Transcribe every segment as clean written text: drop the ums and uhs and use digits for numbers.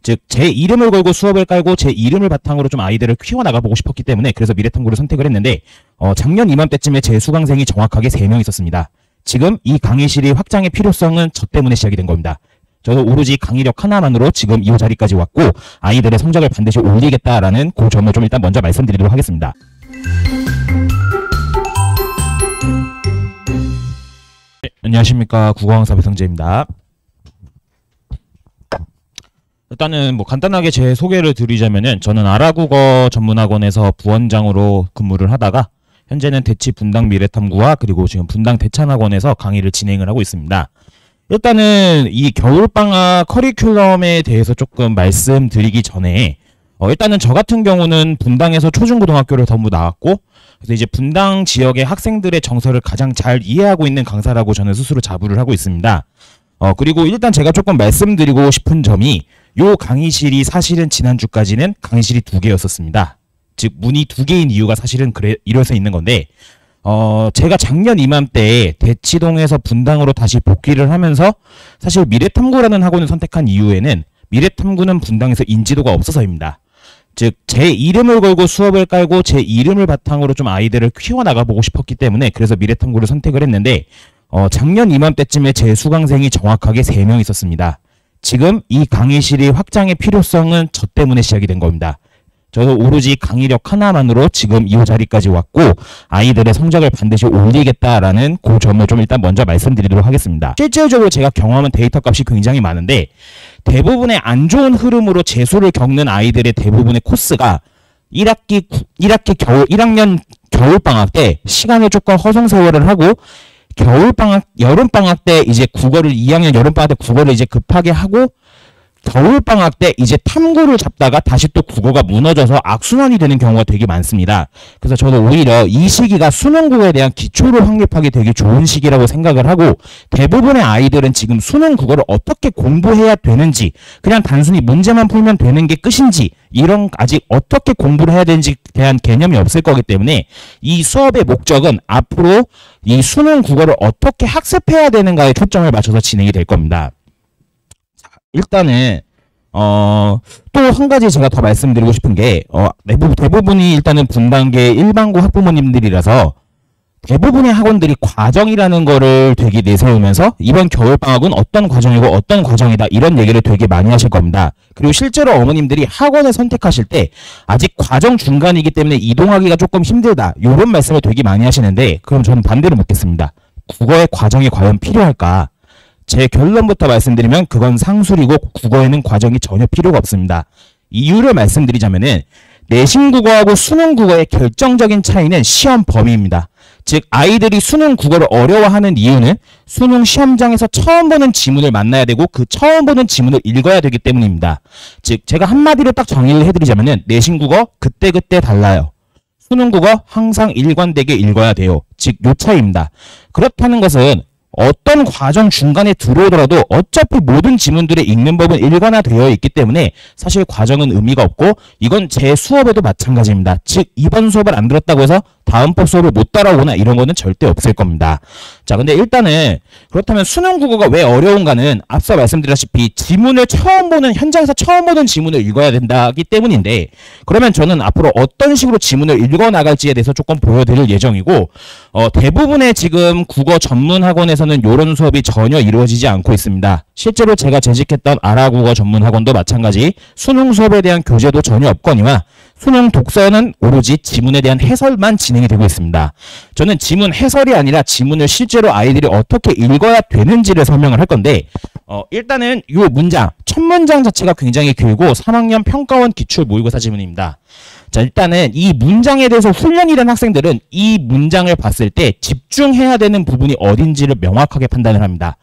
즉 제 이름을 걸고 수업을 깔고 제 이름을 바탕으로 좀 아이들을 키워나가보고 싶었기 때문에 그래서 미래탐구를 선택을 했는데 작년 이맘때쯤에 제 수강생이 정확하게 3명 있었습니다. 지금 이 강의실이 확장의 필요성은 저 때문에 시작이 된 겁니다. 저도 오로지 강의력 하나만으로 지금 이 자리까지 왔고 아이들의 성적을 반드시 올리겠다라는 그 점을 좀 일단 먼저 말씀드리도록 하겠습니다. 네, 안녕하십니까, 국어강사 배성재입니다. 일단은 간단하게 제 소개를 드리자면은 저는 아라국어 전문학원에서 부원장으로 근무를 하다가 현재는 대치 분당 미래탐구와 그리고 지금 분당 대찬학원에서 강의를 진행을 하고 있습니다. 일단은 이 겨울방학 커리큘럼에 대해서 조금 말씀드리기 전에 일단은 저 같은 경우는 분당에서 초중고등학교를 전부 나왔고 그래서 이제 분당 지역의 학생들의 정서를 가장 잘 이해하고 있는 강사라고 저는 스스로 자부를 하고 있습니다. 그리고 일단 제가 조금 말씀드리고 싶은 점이 요 강의실이 사실은 지난주까지는 강의실이 2개였었습니다. 즉 문이 2개인 이유가 사실은 이래서 있는 건데 제가 작년 이맘때에 대치동에서 분당으로 다시 복귀를 하면서 사실 미래탐구라는 학원을 선택한 이유에는 미래탐구는 분당에서 인지도가 없어서입니다. 즉 제 이름을 걸고 수업을 깔고 제 이름을 바탕으로 좀 아이들을 키워나가보고 싶었기 때문에 그래서 미래탐구를 선택을 했는데 작년 이맘때쯤에 제 수강생이 정확하게 3명 있었습니다. 지금 이 강의실이 확장의 필요성은 저 때문에 시작이 된 겁니다. 저도 오로지 강의력 하나만으로 지금 이 자리까지 왔고 아이들의 성적을 반드시 올리겠다라는 그 점을 좀 일단 먼저 말씀드리도록 하겠습니다. 실질적으로 제가 경험한 데이터 값이 굉장히 많은데 대부분의 안 좋은 흐름으로 재수를 겪는 아이들의 대부분의 코스가 1학년 겨울방학 때 시간을 조금 허송세월을 하고 겨울방학, 여름방학 때 이제 2학년 여름방학 때 국어를 이제 급하게 하고 겨울방학 때 이제 탐구를 잡다가 다시 또 국어가 무너져서 악순환이 되는 경우가 되게 많습니다. 그래서 저는 오히려 이 시기가 수능국어에 대한 기초를 확립하기 되게 좋은 시기라고 생각을 하고 대부분의 아이들은 지금 수능국어를 어떻게 공부해야 되는지 그냥 단순히 문제만 풀면 되는 게 끝인지 이런 아직 어떻게 공부를 해야 되는지 대한 개념이 없을 거기 때문에 이 수업의 목적은 앞으로 이 수능국어를 어떻게 학습해야 되는가에 초점을 맞춰서 진행이 될 겁니다. 일단은 또 한 가지 제가 더 말씀드리고 싶은 게 대부분이 일단은 분당계 일반고 학부모님들이라서 대부분의 학원들이 과정이라는 거를 되게 내세우면서 이번 겨울방학은 어떤 과정이고 어떤 과정이다 이런 얘기를 되게 많이 하실 겁니다. 그리고 실제로 어머님들이 학원을 선택하실 때 아직 과정 중간이기 때문에 이동하기가 조금 힘들다 이런 말씀을 되게 많이 하시는데 그럼 저는 반대로 묻겠습니다. 국어의 과정이 과연 필요할까? 제 결론부터 말씀드리면 그건 상술이고 국어에는 과정이 전혀 필요가 없습니다. 이유를 말씀드리자면은 내신국어하고 수능국어의 결정적인 차이는 시험 범위입니다. 즉 아이들이 수능국어를 어려워하는 이유는 수능 시험장에서 처음 보는 지문을 만나야 되고 그 처음 보는 지문을 읽어야 되기 때문입니다. 즉 제가 한마디로 딱 정의를 해드리자면은 내신국어 그때그때 달라요. 수능국어 항상 일관되게 읽어야 돼요. 즉 요 차이입니다. 그렇다는 것은 어떤 과정 중간에 들어오더라도 어차피 모든 지문들의 읽는 법은 일관화되어 있기 때문에 사실 과정은 의미가 없고 이건 제 수업에도 마찬가지입니다. 즉 이번 수업을 안 들었다고 해서 다음번 수업을 못 따라오거나 이런 거는 절대 없을 겁니다. 자, 근데 일단은 그렇다면 수능 국어가 왜 어려운가는 앞서 말씀드렸다시피 지문을 현장에서 처음 보는 지문을 읽어야 된다기 때문인데 그러면 저는 앞으로 어떤 식으로 지문을 읽어 나갈지에 대해서 조금 보여드릴 예정이고 대부분의 지금 국어 전문 학원에서는 이런 수업이 전혀 이루어지지 않고 있습니다. 실제로 제가 재직했던 아라국어 전문 학원도 마찬가지 수능 수업에 대한 교재도 전혀 없거니와 수능 독서는 오로지 지문에 대한 해설만 진행이 되고 있습니다. 저는 지문 해설이 아니라 지문을 실제로 아이들이 어떻게 읽어야 되는지를 설명을 할 건데 일단은 이 문장, 첫 문장 자체가 굉장히 길고 3학년 평가원 기출 모의고사 지문입니다. 자, 일단은 이 문장에 대해서 훈련이 된 학생들은 이 문장을 봤을 때 집중해야 되는 부분이 어딘지를 명확하게 판단을 합니다.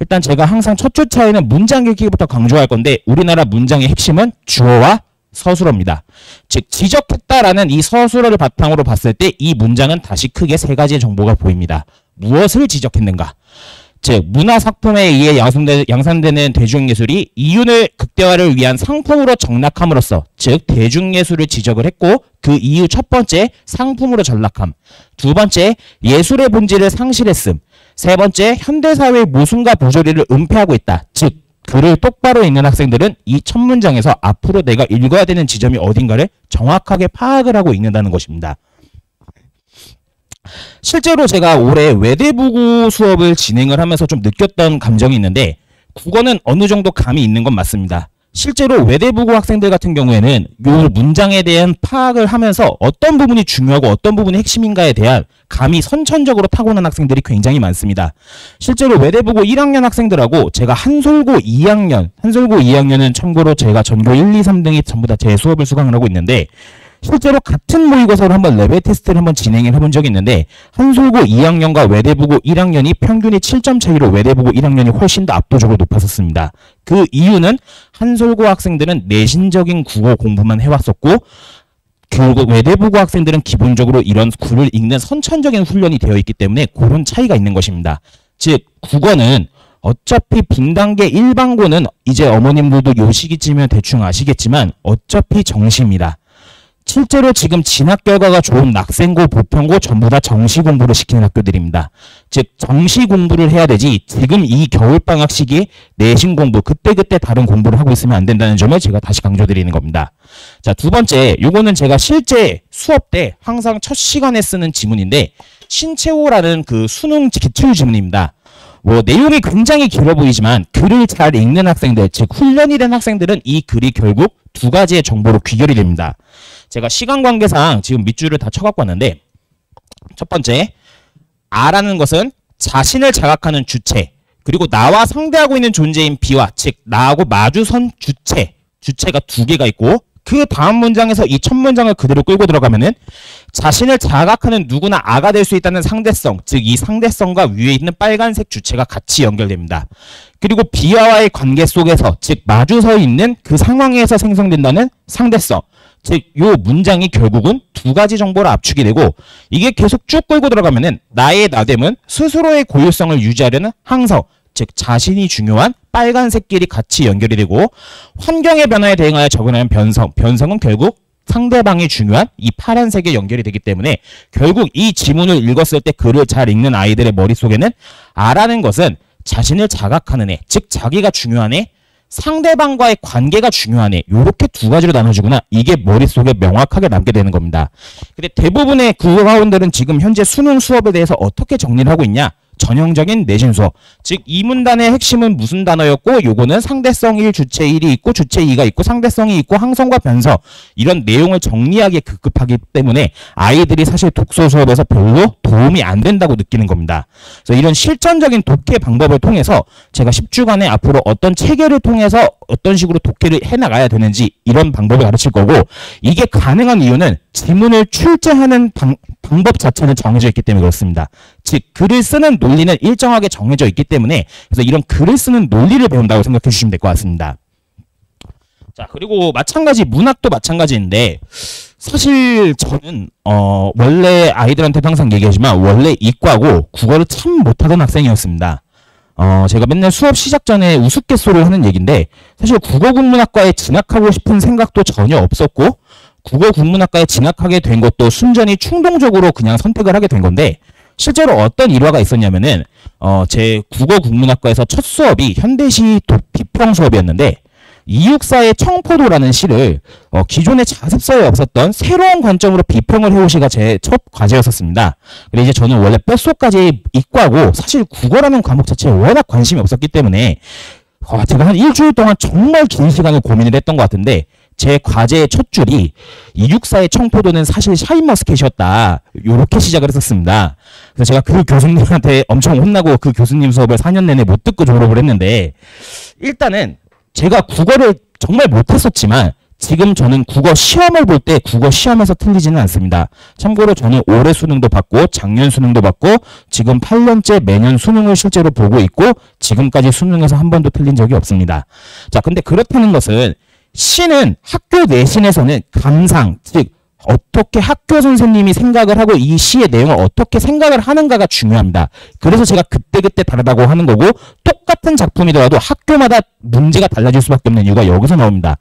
일단 제가 항상 첫 주차에는 문장 읽기부터 강조할 건데 우리나라 문장의 핵심은 주어와 서술어입니다. 즉 지적했다라는 이 서술어를 바탕으로 봤을 때 이 문장은 다시 크게 3가지의 정보가 보입니다. 무엇을 지적했는가? 즉 문화작품에 의해 양산되는 대중예술이 이윤을 극대화를 위한 상품으로 정락함으로써 즉 대중예술을 지적을 했고 그 이유 첫 번째 상품으로 전락함, 두 번째 예술의 본질을 상실했음, 세 번째 현대사회의 모순과 부조리를 은폐하고 있다. 즉 글을 똑바로 읽는 학생들은 이 첫 문장에서 앞으로 내가 읽어야 되는 지점이 어딘가를 정확하게 파악을 하고 읽는다는 것입니다. 실제로 제가 올해 외대부고 수업을 진행을 하면서 좀 느꼈던 감정이 있는데, 국어는 어느 정도 감이 있는 건 맞습니다. 실제로 외대부고 학생들 같은 경우에는 이 문장에 대한 파악을 하면서 어떤 부분이 중요하고 어떤 부분이 핵심인가에 대한 감이 선천적으로 타고난 학생들이 굉장히 많습니다. 실제로 외대부고 1학년 학생들하고 제가 한솔고 2학년은 참고로 제가 전교 1, 2, 3등이 전부 다 제 수업을 수강을 하고 있는데, 실제로 같은 모의고사로 한번 레벨 테스트를 한번 진행을 해본 적이 있는데, 한솔고 2학년과 외대부고 1학년이 평균이 7점 차이로 외대부고 1학년이 훨씬 더 압도적으로 높았었습니다. 그 이유는 한솔고 학생들은 내신적인 국어 공부만 해왔었고, 그리고 외대부고 학생들은 기본적으로 이런 글을 읽는 선천적인 훈련이 되어 있기 때문에 그런 차이가 있는 것입니다. 즉, 국어는 어차피 빈단계 일반고는 이제 어머님들도 요 시기쯤이면 대충 아시겠지만 어차피 정시입니다. 실제로 지금 진학 결과가 좋은 낙생고, 보편고 전부 다 정시 공부를 시키는 학교들입니다. 즉 정시 공부를 해야 되지, 지금 이 겨울방학 시기에 내신 공부, 그때그때 다른 공부를 하고 있으면 안 된다는 점을 제가 다시 강조드리는 겁니다. 자, 두 번째, 요거는 제가 실제 수업 때 항상 첫 시간에 쓰는 지문인데, 신채호라는 그 수능 기출 지문입니다. 내용이 굉장히 길어 보이지만 글을 잘 읽는 학생들, 즉 훈련이 된 학생들은 이 글이 결국 두 가지의 정보로 귀결이 됩니다. 제가 시간 관계상 지금 밑줄을 다 쳐갖고 왔는데, 첫 번째, 아라는 것은 자신을 자각하는 주체, 그리고 나와 상대하고 있는 존재인 B와, 즉 나하고 마주선 주체가 두 개가 있고, 그 다음 문장에서 이 첫 문장을 그대로 끌고 들어가면은 자신을 자각하는 누구나 아가 될 수 있다는 상대성, 즉 이 상대성과 위에 있는 빨간색 주체가 같이 연결됩니다. 그리고 B와의 관계 속에서, 즉 마주 서 있는 그 상황에서 생성된다는 상대성, 즉 요 문장이 결국은 두 가지 정보를 압축이 되고, 이게 계속 쭉 끌고 들어가면은 나의 나됨은 스스로의 고유성을 유지하려는 항성, 즉 자신이 중요한 빨간색끼리 같이 연결이 되고, 환경의 변화에 대응하여 적응하는 변성은 결국 상대방이 중요한 이 파란색에 연결이 되기 때문에, 결국 이 지문을 읽었을 때 글을 잘 읽는 아이들의 머릿속에는 아라는 것은 자신을 자각하는 애, 즉 자기가 중요한 애, 상대방과의 관계가 중요한 애, 요렇게 두 가지로 나눠지구나, 이게 머릿속에 명확하게 남게 되는 겁니다. 근데 대부분의 국어학원들은 지금 현재 수능 수업에 대해서 어떻게 정리를 하고 있냐? 전형적인 내신 수업, 즉 이 문단의 핵심은 무슨 단어였고, 요거는 상대성 1, 주체 1이 있고 주체 2가 있고 상대성이 있고 항성과 변성, 이런 내용을 정리하기에 급급하기 때문에 아이들이 사실 독서 수업에서 별로 도움이 안 된다고 느끼는 겁니다. 그래서 이런 실전적인 독해 방법을 통해서 제가 10주간에 앞으로 어떤 체계를 통해서 어떤 식으로 독해를 해나가야 되는지 이런 방법을 가르칠 거고, 이게 가능한 이유는 지문을 출제하는 방법 자체는 정해져 있기 때문에 그렇습니다. 즉 글을 쓰는 논리는 일정하게 정해져 있기 때문에, 그래서 이런 글을 쓰는 논리를 배운다고 생각해 주시면 될 것 같습니다. 자, 그리고 마찬가지 문학도 마찬가지인데, 사실 저는 원래 아이들한테도 항상 얘기하지만 원래 이과고 국어를 참 못하던 학생이었습니다. 제가 맨날 수업 시작 전에 우스갯소리를 하는 얘기인데, 사실 국어국문학과에 진학하고 싶은 생각도 전혀 없었고, 국어국문학과에 진학하게 된 것도 순전히 충동적으로 그냥 선택을 하게 된 건데, 실제로 어떤 일화가 있었냐면은 제 국어국문학과에서 첫 수업이 현대시 비평 수업이었는데, 이육사의 청포도라는 시를 기존의 자습서에 없었던 새로운 관점으로 비평을 해오시가 제 첫 과제였었습니다. 근데 이제 저는 원래 뼛속까지 이과고 사실 국어라는 과목 자체에 워낙 관심이 없었기 때문에 제가 한 일주일 동안 정말 긴 시간을 고민을 했던 것 같은데, 제 과제의 첫 줄이 이육사의 청포도는 사실 샤인머스켓이었다, 요렇게 시작을 했었습니다. 그래서 제가 그 교수님한테 엄청 혼나고 그 교수님 수업을 4년 내내 못 듣고 졸업을 했는데, 일단은 제가 국어를 정말 못했었지만 지금 저는 국어 시험을 볼 때 국어 시험에서 틀리지는 않습니다. 참고로 저는 올해 수능도 받고 작년 수능도 받고 지금 8년째 매년 수능을 실제로 보고 있고, 지금까지 수능에서 한 번도 틀린 적이 없습니다. 자, 근데 그렇다는 것은 시는 학교 내신에서는 감상, 즉 어떻게 학교 선생님이 생각을 하고 이 시의 내용을 어떻게 생각을 하는가가 중요합니다. 그래서 제가 그때그때 다르다고 하는 거고, 똑같은 작품이더라도 학교마다 문제가 달라질 수밖에 없는 이유가 여기서 나옵니다.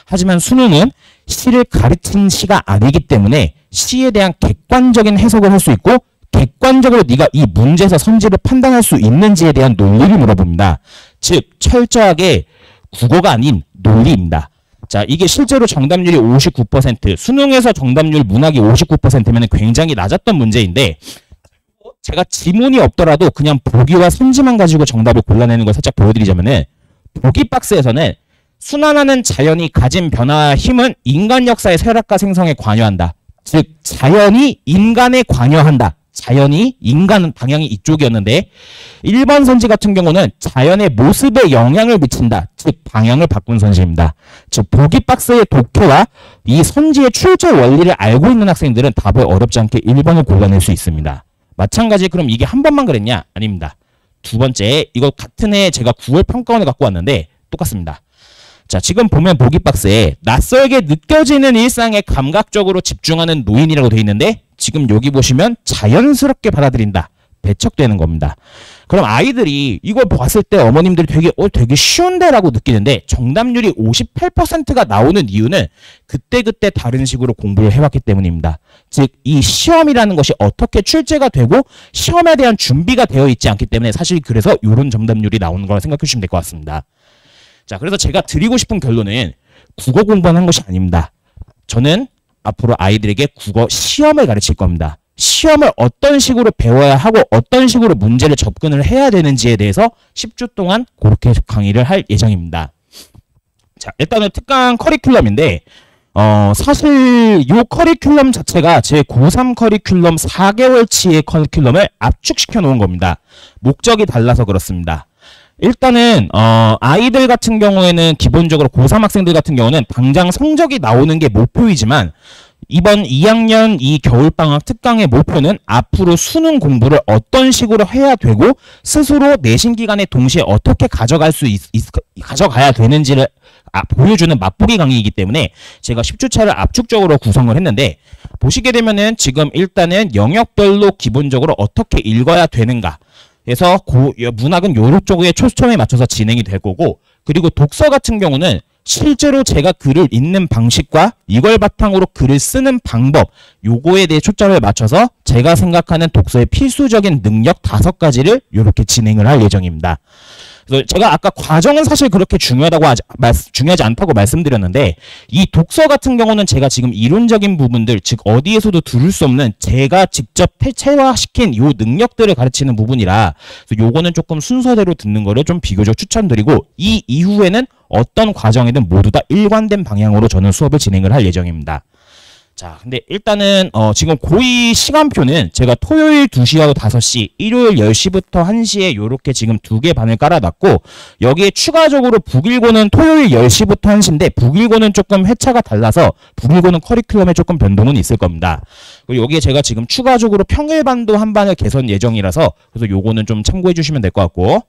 하지만 수능은 시를 가르친 시가 아니기 때문에 시에 대한 객관적인 해석을 할 수 있고, 객관적으로 네가 이 문제에서 선지를 판단할 수 있는지에 대한 논리를 물어봅니다. 즉 철저하게 국어가 아닌 논리입니다. 자, 이게 실제로 정답률이 59%, 수능에서 정답률 문학이 59%면 굉장히 낮았던 문제인데, 제가 지문이 없더라도 그냥 보기와 선지만 가지고 정답을 골라내는 걸 살짝 보여드리자면은, 보기 박스에서는 순환하는 자연이 가진 변화와 힘은 인간 역사의 쇠락과 생성에 관여한다. 즉, 자연이 인간에 관여한다. 자연이 인간 방향이 이쪽이었는데 1번 선지 같은 경우는 자연의 모습에 영향을 미친다. 즉 방향을 바꾼 선지입니다. 즉 보기 박스의 독해와 이 선지의 출제 원리를 알고 있는 학생들은 답을 어렵지 않게 1번을 골라낼 수 있습니다. 마찬가지 그럼 이게 한 번만 그랬냐? 아닙니다. 두 번째 이거 같은 해 제가 9월 평가원을 갖고 왔는데 똑같습니다. 자, 지금 보면 보기 박스에 낯설게 느껴지는 일상에 감각적으로 집중하는 노인이라고 되어 있는데 지금 여기 보시면 자연스럽게 받아들인다. 배척되는 겁니다. 그럼 아이들이 이걸 봤을 때 어머님들이 되게 쉬운데 라고 느끼는데 정답률이 58%가 나오는 이유는 그때그때 다른 식으로 공부를 해왔기 때문입니다. 즉 이 시험이라는 것이 어떻게 출제가 되고 시험에 대한 준비가 되어 있지 않기 때문에 사실 그래서 이런 정답률이 나오는 거라 생각해 주시면 될 것 같습니다. 자, 그래서 제가 드리고 싶은 결론은 국어 공부만 한 것이 아닙니다. 저는 앞으로 아이들에게 국어 시험을 가르칠 겁니다. 시험을 어떤 식으로 배워야 하고 어떤 식으로 문제를 접근을 해야 되는지에 대해서 10주 동안 그렇게 강의를 할 예정입니다. 자, 일단은 특강 커리큘럼인데 사실 이 커리큘럼 자체가 제 고3 커리큘럼 4개월치의 커리큘럼을 압축시켜 놓은 겁니다. 목적이 달라서 그렇습니다. 일단은 아이들 같은 경우에는 기본적으로 고3 학생들 같은 경우는 당장 성적이 나오는 게 목표이지만 이번 2학년 이 겨울방학 특강의 목표는 앞으로 수능 공부를 어떤 식으로 해야 되고 스스로 내신 기간에 동시에 어떻게 가져가야 되는지를 보여주는 맛보기 강의이기 때문에 제가 10주차를 압축적으로 구성을 했는데 보시게 되면은 지금 일단은 영역별로 기본적으로 어떻게 읽어야 되는가 그래서 문학은 요런 쪽에 초점에 맞춰서 진행이 될 거고 그리고 독서 같은 경우는 실제로 제가 글을 읽는 방식과 이걸 바탕으로 글을 쓰는 방법 요거에 대해 초점을 맞춰서 제가 생각하는 독서의 필수적인 능력 5가지를 이렇게 진행을 할 예정입니다. 그래서 제가 아까 과정은 사실 그렇게 중요하지 않다고 말씀드렸는데 이 독서 같은 경우는 제가 지금 이론적인 부분들 즉 어디에서도 들을 수 없는 제가 직접 체화시킨 요 능력들을 가르치는 부분이라 그래서 요거는 조금 순서대로 듣는 거를 좀 비교적 추천드리고 이 이후에는 어떤 과정이든 모두 다 일관된 방향으로 저는 수업을 진행을 할 예정입니다. 자, 근데 일단은 지금 고2 시간표는 제가 토요일 2시하고 5시, 일요일 10시부터 1시에 요렇게 지금 2개 반을 깔아놨고 여기에 추가적으로 북일고는 토요일 10시부터 1시인데 북일고는 조금 회차가 달라서 북일고는 커리큘럼에 조금 변동은 있을 겁니다. 그리고 여기에 제가 지금 추가적으로 평일반도 한 반을 개선 예정이라서 그래서 요거는 좀 참고해 주시면 될 것 같고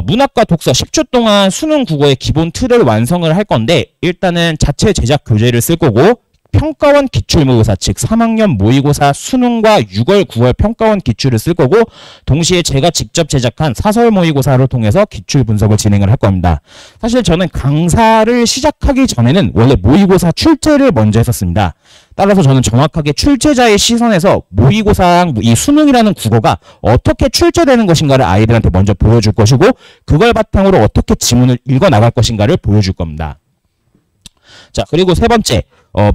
문학과 독서 10주 동안 수능 국어의 기본 틀을 완성을 할 건데 일단은 자체 제작 교재를 쓸 거고 평가원 기출모의고사 즉 3학년 모의고사 수능과 6월 9월 평가원 기출을 쓸 거고 동시에 제가 직접 제작한 사설 모의고사를 통해서 기출 분석을 진행을 할 겁니다. 사실 저는 강사를 시작하기 전에는 원래 모의고사 출제를 먼저 했었습니다. 따라서 저는 정확하게 출제자의 시선에서 모의고사 이 수능이라는 국어가 어떻게 출제되는 것인가를 아이들한테 먼저 보여줄 것이고 그걸 바탕으로 어떻게 지문을 읽어나갈 것인가를 보여줄 겁니다. 자, 그리고 세 번째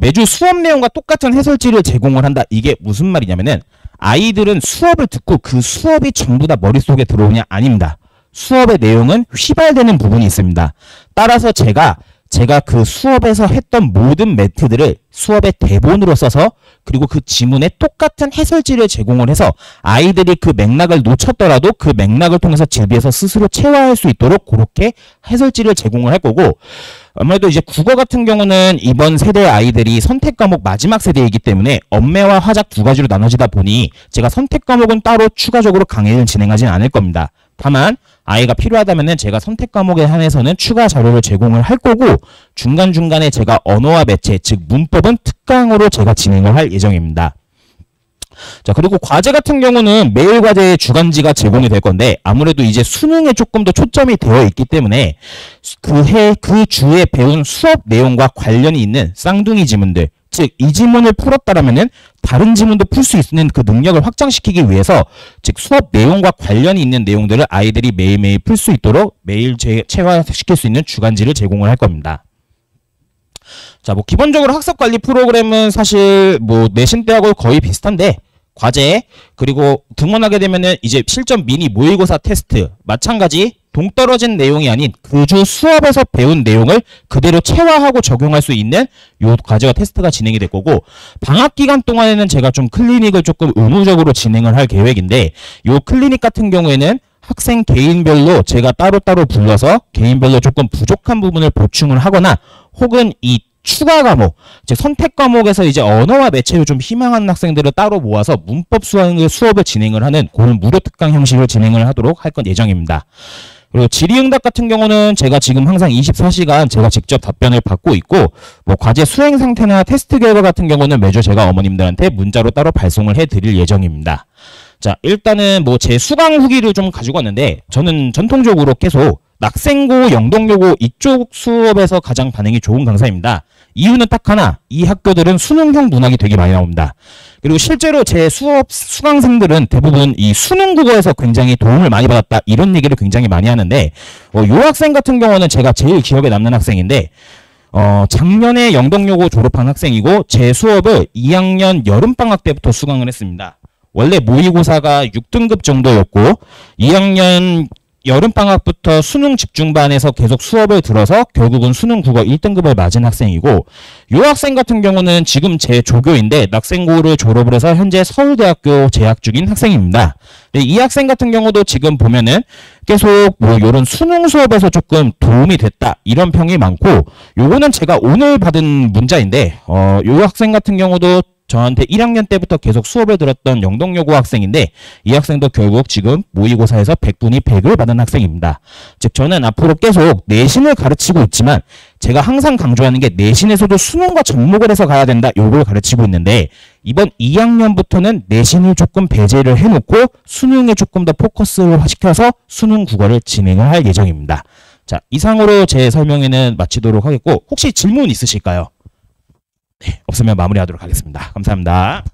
매주 수업 내용과 똑같은 해설지를 제공을 한다. 이게 무슨 말이냐면은 아이들은 수업을 듣고 그 수업이 전부 다 머릿속에 들어오냐? 아닙니다. 수업의 내용은 휘발되는 부분이 있습니다. 따라서 제가 그 수업에서 했던 모든 매트들을 수업의 대본으로 써서 그리고 그 지문에 똑같은 해설지를 제공을 해서 아이들이 그 맥락을 놓쳤더라도 그 맥락을 통해서 질비해서 스스로 체화할 수 있도록 그렇게 해설지를 제공을 할 거고 아무래도 이제 국어 같은 경우는 이번 세대 아이들이 선택 과목 마지막 세대이기 때문에 엄매와 화작 두 가지로 나눠지다 보니 제가 선택 과목은 따로 추가적으로 강의를 진행하진 않을 겁니다. 다만 아이가 필요하다면은 제가 선택 과목에 한해서는 추가 자료를 제공을 할 거고 중간중간에 제가 언어와 매체 즉 문법은 특강으로 제가 진행을 할 예정입니다. 자, 그리고 과제 같은 경우는 매일 과제의 주간지가 제공이 될 건데 아무래도 이제 수능에 조금 더 초점이 되어 있기 때문에 그 주에 배운 수업 내용과 관련이 있는 쌍둥이 지문들 즉 이 지문을 풀었다라면은 다른 지문도 풀 수 있는 그 능력을 확장시키기 위해서 즉 수업 내용과 관련이 있는 내용들을 아이들이 매일매일 풀 수 있도록 매일 체화시킬 수 있는 주간지를 제공을 할 겁니다. 자, 뭐 기본적으로 학습 관리 프로그램은 사실 뭐 내신 때하고 거의 비슷한데 과제 그리고 등원하게 되면은 이제 실전 미니 모의고사 테스트 마찬가지 동떨어진 내용이 아닌 그 주 수업에서 배운 내용을 그대로 체화하고 적용할 수 있는 요 과제와 테스트가 진행이 될 거고 방학 기간 동안에는 제가 좀 클리닉을 조금 의무적으로 진행을 할 계획인데 요 클리닉 같은 경우에는 학생 개인별로 제가 따로따로 불러서 개인별로 조금 부족한 부분을 보충을 하거나 혹은 이 추가 과목, 즉 선택 과목에서 이제 언어와 매체를 좀 희망하는 학생들을 따로 모아서 문법 수업을 진행을 하는 그런 무료 특강 형식으로 진행을 하도록 할 건 예정입니다. 그리고 질의응답 같은 경우는 제가 지금 항상 24시간 제가 직접 답변을 받고 있고 뭐 과제 수행 상태나 테스트 결과 같은 경우는 매주 제가 어머님들한테 문자로 따로 발송을 해드릴 예정입니다. 자, 일단은 뭐 제 수강 후기를 좀 가지고 왔는데 저는 전통적으로 계속 낙생고, 영동여고 이쪽 수업에서 가장 반응이 좋은 강사입니다. 이유는 딱 하나, 이 학교들은 수능형 문항이 되게 많이 나옵니다. 그리고 실제로 제 수강생들은 대부분 이 수능 국어에서 굉장히 도움을 많이 받았다 이런 얘기를 굉장히 많이 하는데 요 학생 같은 경우는 제가 제일 기억에 남는 학생인데 작년에 영동여고 졸업한 학생이고 제 수업을 2학년 여름방학 때부터 수강을 했습니다. 원래 모의고사가 6등급 정도였고 2학년 여름방학부터 수능 집중반에서 계속 수업을 들어서 결국은 수능 국어 1등급을 맞은 학생이고 이 학생 같은 경우는 지금 제 조교인데 낙생고를 졸업을 해서 현재 서울대학교 재학 중인 학생입니다. 이 학생 같은 경우도 지금 보면은 계속 뭐 이런 수능 수업에서 조금 도움이 됐다 이런 평이 많고 요거는 제가 오늘 받은 문자인데 이 학생 같은 경우도 저한테 1학년 때부터 계속 수업을 들었던 영동여고 학생인데 이 학생도 결국 지금 모의고사에서 100분이 100을 받은 학생입니다. 즉 저는 앞으로 계속 내신을 가르치고 있지만 제가 항상 강조하는 게 내신에서도 수능과 접목을 해서 가야 된다 요걸 가르치고 있는데 이번 2학년부터는 내신을 조금 배제를 해놓고 수능에 조금 더 포커스를 시켜서 수능 국어를 진행을 할 예정입니다. 자, 이상으로 제 설명회는 마치도록 하겠고 혹시 질문 있으실까요? 네, 없으면 마무리하도록 하겠습니다. 감사합니다.